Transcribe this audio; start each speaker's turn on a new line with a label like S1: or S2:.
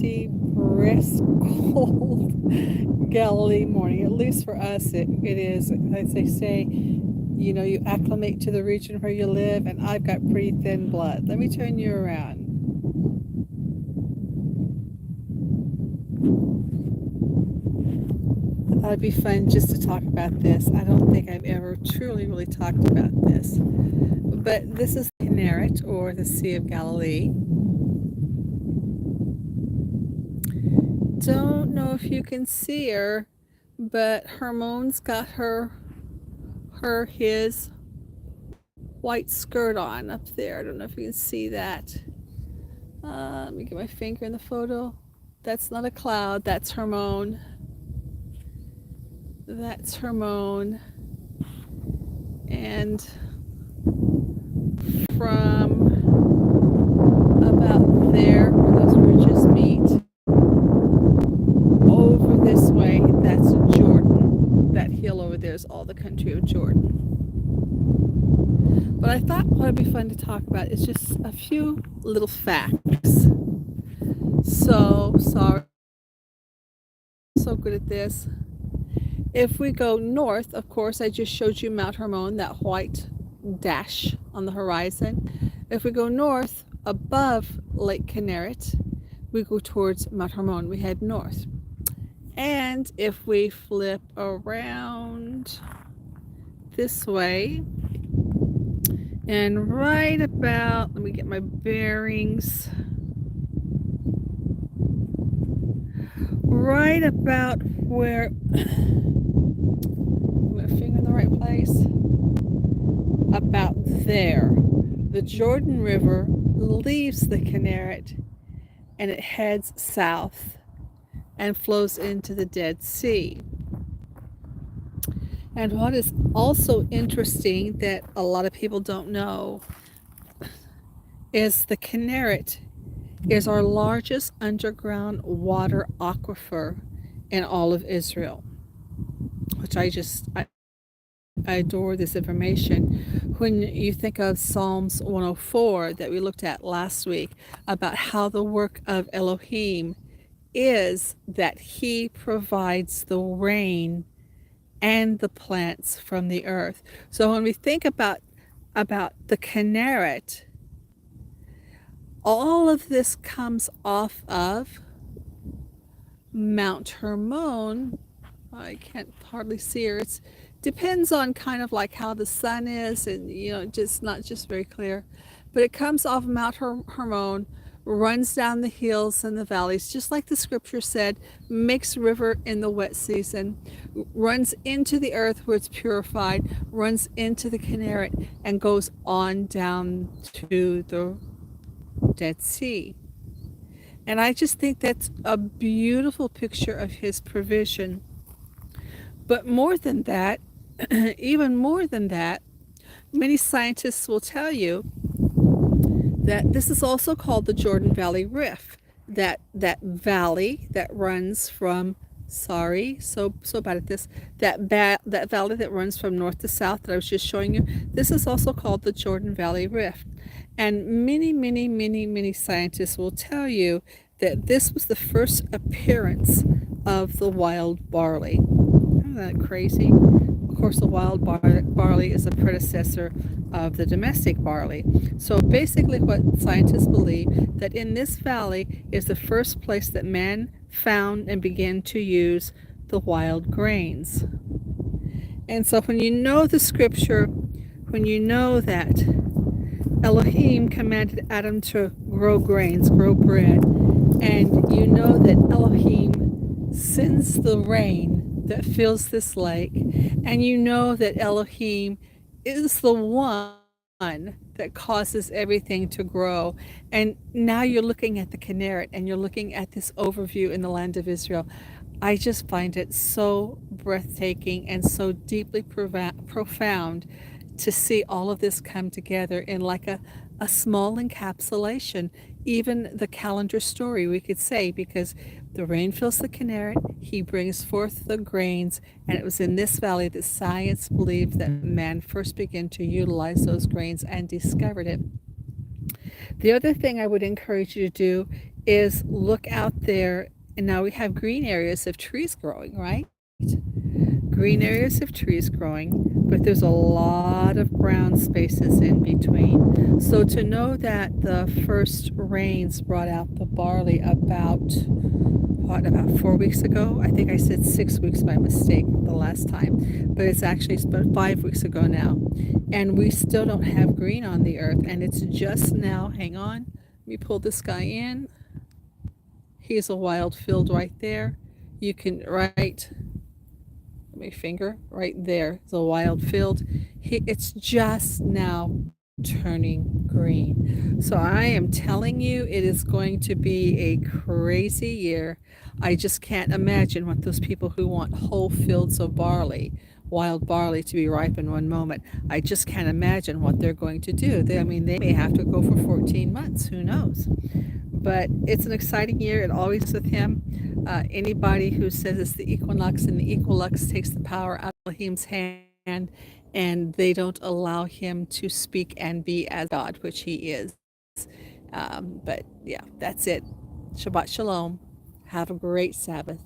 S1: windy, brisk, cold Galilee morning. At least for us, it is. As they say, you acclimate to the region where you live, and I've got pretty thin blood. Let me turn you around. I thought it'd be fun just to talk about this. I don't think I've ever truly, really talked about this. But this is Kinneret, or the Sea of Galilee. Don't know if you can see her, but Hermon's got his white skirt on up there. I don't know if you can see that. Let me get my finger in the photo. That's not a cloud, that's Hermon. That's Hermon. And from about there where those ridges meet, over this way, that's Jordan. That hill over there is all the country of Jordan. But I thought what would be fun to talk about is just a few little facts. So sorry, so good at this. If we go north, of course, I just showed you Mount Hermon, that white dash on the horizon. If we go north above Lake Kinneret, we go towards Mount Hermon. We head north. And if we flip around this way, and right about, let me get my bearings, right about where, my finger in the right place, about there, the Jordan River leaves the Kinneret and it heads south and flows into the Dead Sea. And what is also interesting that a lot of people don't know is the Kinneret is our largest underground water aquifer in all of Israel, which I adore this information. When you think of Psalms 104 that we looked at last week about how the work of Elohim is that he provides the rain and the plants from the earth. So when we think about the Kinneret, all of this comes off of Mount Hermon. I can't hardly see her. It depends on kind of like how the sun is, and just not just very clear. But it comes off Mount Hermon, runs down the hills and the valleys, just like the scripture said, makes river in the wet season, runs into the earth where it's purified, runs into the Kinneret, and goes on down to the Dead Sea. And I just think that's a beautiful picture of his provision. But more than that, even more than that, many scientists will tell you that this is also called the Jordan Valley Rift. That valley that runs from, so bad at this, that valley that runs from north to south that I was just showing you, this is also called the Jordan Valley Rift. And many scientists will tell you that this was the first appearance of the wild barley. Isn't that crazy? Of course, the wild barley is a predecessor of the domestic barley. So basically what scientists believe that in this valley is the first place that man found and began to use the wild grains. And so when you know the scripture, when you know that Elohim commanded Adam to grow grains, grow bread, and you know that Elohim sends the rain that fills this lake, and you know that Elohim is the one that causes everything to grow. And now you're looking at the Kinneret and you're looking at this overview in the land of Israel. I just find it so breathtaking and so deeply profound to see all of this come together in like a small encapsulation, even the calendar story, we could say, because the rain fills the Kinneret, he brings forth the grains, and it was in this valley that science believed that man first began to utilize those grains and discovered it. The other thing I would encourage you to do is look out there, and now we have green areas of trees growing, right? Green areas of trees growing, but there's a lot of brown spaces in between. So to know that the first rains brought out the barley about 4 weeks ago. I think I said 6 weeks by mistake the last time, but it's been 5 weeks ago now. And we still don't have green on the earth. And it's just now, hang on, let me pull this guy in. He's a wild field right there. You can, right, my finger, right there is a wild field. It's just now turning green. So I am telling you, it is going to be a crazy year. I just can't imagine what those people who want whole fields of barley, wild barley, to be ripe in one moment, I just can't imagine what they're going to do. I mean, they may have to go for 14 months. Who knows? But it's an exciting year. It always with him. Anybody who says it's the equinox, and the equinox takes the power out of Elohim's hand, and they don't allow him to speak and be as God, which he is. But yeah, that's it. Shabbat Shalom. Have a great Sabbath.